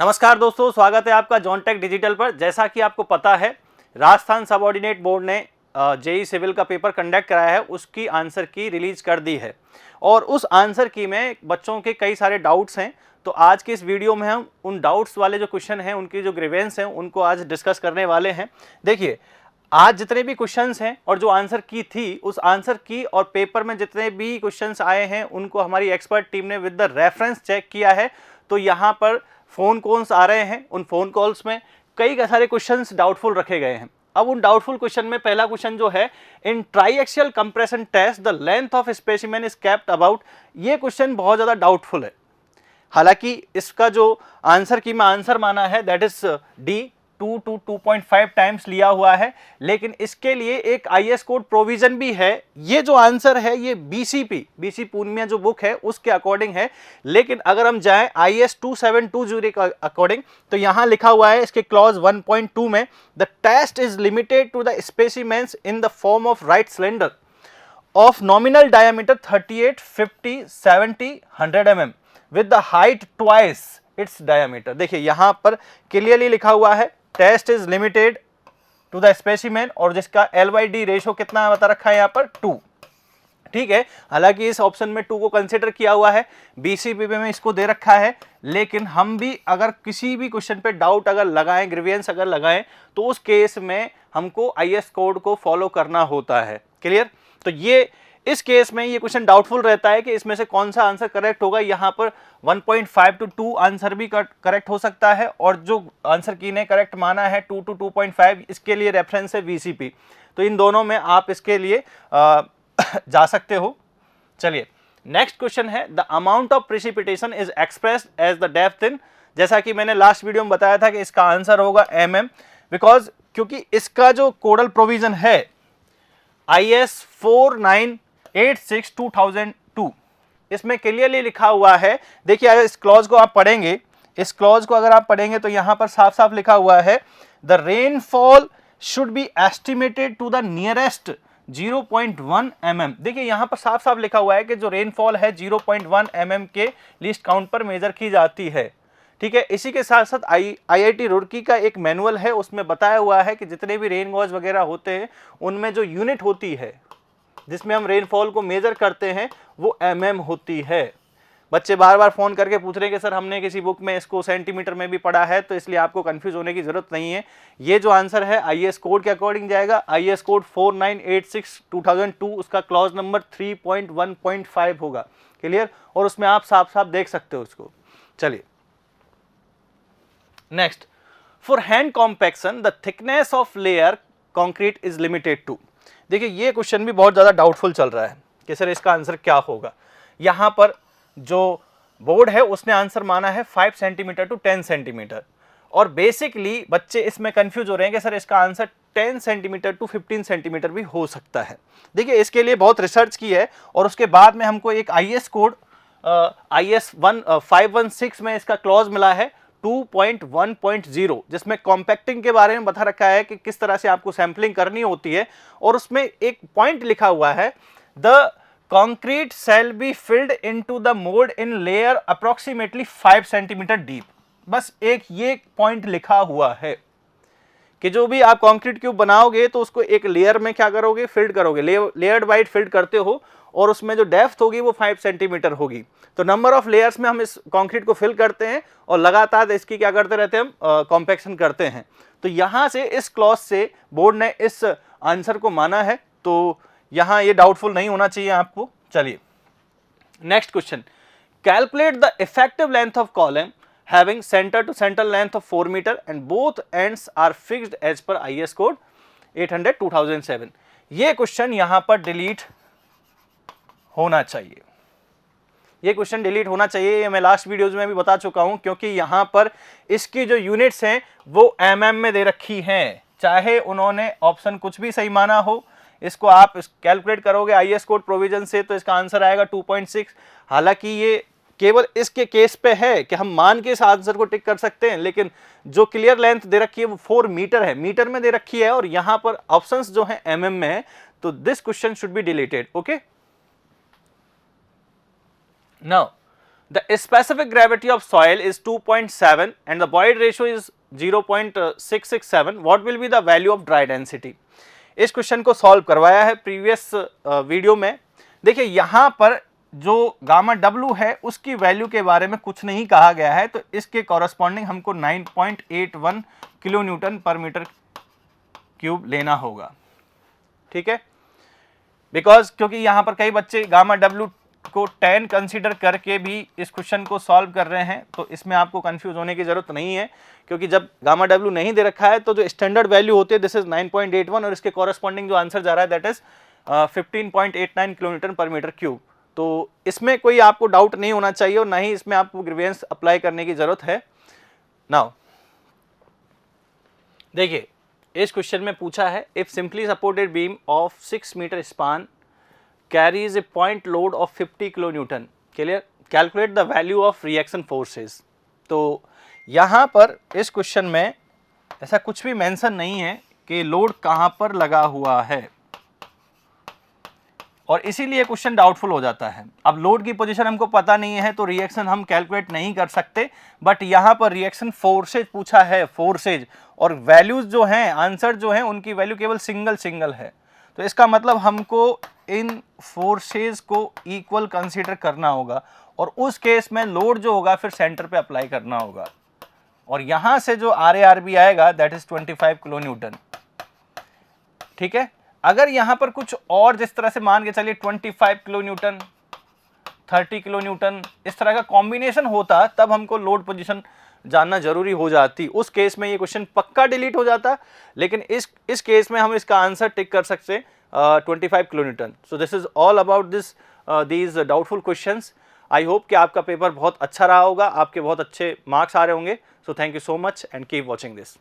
नमस्कार दोस्तों, स्वागत है आपका जॉनटेक डिजिटल पर। जैसा कि आपको पता है, राजस्थान सबऑर्डिनेट बोर्ड ने जेई सिविल का पेपर कंडक्ट कराया है, उसकी आंसर की रिलीज कर दी है और उस आंसर की में बच्चों के कई सारे डाउट्स हैं। तो आज की इस वीडियो में हम उन डाउट्स वाले जो क्वेश्चन हैं, उनकी जो ग्रीवेंस हैं, उनको आज डिस्कस करने वाले हैं। देखिए, आज जितने भी क्वेश्चंस हैं और जो आंसर की थी, उस आंसर की और पेपर में जितने भी क्वेश्चंस आए हैं, उनको हमारी एक्सपर्ट टीम ने विद द रेफरेंस चेक किया है। तो यहाँ पर फोन कॉल्स आ रहे हैं, उन फोन कॉल्स में कई सारे क्वेश्चंस डाउटफुल रखे गए हैं। अब उन डाउटफुल क्वेश्चन में पहला क्वेश्चन जो है, in triaxial compression test the length of specimen is kept about. ये क्वेश्चन बहुत ज्यादा डाउटफुल है। हालांकि इसका जो आंसर की मैं आंसर माना है that is D, 2 to 2.5 times लिया हुआ है, लेकिन इसके लिए एक आईएस कोड प्रोविजन भी है। ये जो आंसर है ये बीसी पूर्णिया जो बुक है उसके अकॉर्डिंग है, लेकिन अगर हम जाएं आईएस 2720 के अकॉर्डिंग तो यहां लिखा हुआ है इसके क्लॉज 1.2 में, the test is limited to the specimens in the form of right cylinder of nominal diameter 38, 50, 70, 100 mm with the height twice its diameter. देखिए यहां पर क्लियरली लिखा हुआ है test is limited to the specimen, और जिसका L/D ratio कितना बता रखा है यहाँ पर 2। ठीक है, हालांकि इस ऑप्शन में 2 को कंसिडर किया हुआ है, बीसीपीपी में इसको दे रखा है, लेकिन हम भी अगर किसी भी क्वेश्चन पे डाउट अगर लगाएं, ग्रीवियंस अगर लगाएं, तो उस केस में हमको आईएस कोड को फॉलो करना होता है। क्लियर? तो ये इस केस में ये क्वेश्चन डाउटफुल रहता है कि इसमें से कौन सा आंसर करेक्ट होगा। यहाँ पर 1.5 to 2 आंसर भी करेक्ट हो सकता है, और जो आंसर की ने करेक्ट माना है 2 to 2.5, इसके लिए रेफरेंस है VCP। तो इन दोनों में आप इसके लिए जा सकते हो। चलिए, नेक्स्ट क्वेश्चन है, the amount of precipitation is expressed as the depth in. जैसा कि मैंने लास्ट वीडियो में बताया था कि इसका आंसर होगा mm, बिकॉज क्योंकि इसका जो कोडल प्रोविजन है IS 4986/2002, इसमें क्लियरली लिखा हुआ है। देखिए अगर इस क्लॉज को आप पढ़ेंगे, इस क्लॉज को अगर आप पढ़ेंगे तो यहां पर साफ साफ लिखा हुआ है the rainfall should be estimated to the nearest 0.1 mm। देखिए यहां पर साफ साफ लिखा हुआ है कि जो रेनफॉल है 0.1 mm के लीस्ट काउंट पर मेजर की जाती है। ठीक है, इसी के साथ साथ IIT रुड़की का एक मैनुअल है, उसमें बताया हुआ है कि जितने भी रेन गॉज वगैरह होते हैं उनमें जो यूनिट होती है जिसमें हम रेनफॉल को मेजर करते हैं वो mm होती है। बच्चे बार बार फोन करके पूछ रहे हैं कि सर हमने किसी बुक में इसको सेंटीमीटर में भी पढ़ा है, तो इसलिए आपको कंफ्यूज होने की जरूरत नहीं है। ये जो आंसर है आईएस कोड के अकॉर्डिंग जाएगा, आईएस कोड 4986/2002, उसका क्लॉज नंबर 3.1.5 होगा। क्लियर? और उसमें आप साफ साफ देख सकते हो उसको। चलिए next, for hand compaction the thickness of layer concrete is limited to. देखिए ये क्वेश्चन भी बहुत ज्यादा डाउटफुल चल रहा है कि सर इसका आंसर क्या होगा। यहां पर जो बोर्ड है उसने आंसर माना है 5 सेंटीमीटर to 10 सेंटीमीटर, और बेसिकली बच्चे इसमें कंफ्यूज हो रहे हैं कि सर इसका आंसर 10 सेंटीमीटर to 15 सेंटीमीटर भी हो सकता है। देखिए इसके लिए बहुत रिसर्च की है, और उसके बाद में हमको एक आईएस कोड IS 516 में इसका क्लॉज मिला है 2.1.0, जिसमें कॉम्पैक्टिंग के बारे में बता रखा है कि किस तरह से आपको सैंपलिंग करनी होती है, और उसमें एक पॉइंट लिखा हुआ है the concrete shall be filled into the mould in layer approximately 5 centimetre deep. बस एक ये पॉइंट लिखा हुआ है कि जो भी आप कंक्रीट क्यूब बनाओगे तो उसको एक लेयर में क्या करोगे, फिल्ड करोगे, लेयर्ड वाइड फिल्ड करते हो, और उसमें जो डेप्थ होगी वो 5 सेंटीमीटर होगी। तो नंबर ऑफ लेयर्स में हम इस कंक्रीट को फिल करते हैं और लगातार इसकी क्या करते रहते हैं, हम कॉम्पैक्शन करते हैं। तो यहां से इस क्लॉज से बोर्ड ने इस आंसर को माना है, तो यहां ये डाउटफुल नहीं होना चाहिए आपको। चलिए next question, calculate the effective length of column having center to center length of 4 meter and both ends are fixed as per IS code 800/2007। ये क्वेश्चन यहां पर डिलीट होना चाहिए, ये क्वेश्चन डिलीट होना चाहिए। ये मैं लास्ट वीडियोज में भी बता चुका हूं, क्योंकि यहां पर इसकी जो यूनिट्स हैं वो mm में दे रखी हैं, चाहे उन्होंने ऑप्शन कुछ भी सही माना हो। इसको आप कैलकुलेट करोगे आईएस कोड प्रोविजन से तो इसका आंसर आएगा 2.6। हालांकि ये केवल इसके केस पे है कि हम मान के इस आंसर को टिक कर सकते हैं, लेकिन जो क्लियर लेंथ दे रखी है वो 4 मीटर है, मीटर में दे रखी है, और यहां पर ऑप्शंस जो है mm में है, तो this question should be deleted. Okay, now the specific gravity of soil is 2.7 and the Boyd ratio is 0.667, what will be the value of dry density. इस क्वेश्चन को सॉल्व करवाया है प्रीवियस वीडियो में। देखिए यहाँ पर जो गामा डब्ल्यू है उसकी वैल्यू के बारे में कुछ नहीं कहा गया है, तो इसके कॉरस्पॉन्डिंग हमको 9.81 किलो न्यूटन पर मीटर क्यूब लेना होगा, ठीक है। बिकॉज क्योंकि यहाँ पर कई बच्चे गामा डब्ल्यू को 10 कंसीडर करके भी इस क्वेश्चन को सॉल्व कर रहे हैं, तो इसमें आपको कंफ्यूज होने की जरूरत नहीं है, क्योंकि जब गामा डब्ल्यू नहीं दे रखा है तो जो स्टैंडर्ड वैल्यू होती है दिस इज 9.81 और इसके कॉरस्पॉन्डिंग जो आंसर जा रहा है दैट इज 15.89 किलो न्यूटन पर मीटर क्यूब। तो इसमें कोई आपको डाउट नहीं होना चाहिए और ना ही इसमें आपको ग्रेवियंस अप्लाई करने की जरूरत है। नाउ देखिए इस क्वेश्चन में पूछा है if simply supported beam of 6 metre span carries a point load of 50 kilo newton, clear, calculate the value of reaction forces. तो यहाँ पर इस क्वेश्चन में ऐसा कुछ भी मेंशन नहीं है कि लोड कहाँ पर लगा हुआ है और इसीलिए क्वेश्चन डाउटफुल हो जाता है। अब लोड की पोजीशन हमको पता नहीं है तो रिएक्शन हम कैलकुलेट नहीं कर सकते, बट यहाँ पर रिएक्शन फोर्सेज पूछा है, फोर्सेज, और वैल्यूज जो हैं, आंसर जो हैं उनकी वैल्यू केवल सिंगल है। तो इसका मतलब हमको इन फोर्सेज को इक्वल कंसीडर करना होगा और उस केस में लोड जो होगा फिर सेंटर पे अप्लाई करना होगा और यहाँ से जो RARB आएगा दैट इज 25 किलो न्यूटन, ठीक है। अगर यहाँ पर कुछ और जिस तरह से मान के चलिए 25 किलो न्यूटन, 30 किलो न्यूटन, इस तरह का कॉम्बिनेशन होता तब हमको लोड पोजीशन जानना जरूरी हो जाती, उस केस में ये क्वेश्चन पक्का डिलीट हो जाता। लेकिन इस केस में हम इसका आंसर टिक कर सकते 25 kilo Newton. So this is all about these doubtful questions. I hope कि आपका पेपर बहुत अच्छा रहा होगा, आपके बहुत अच्छे मार्क्स आ रहे होंगे। So thank you so much and keep watching this.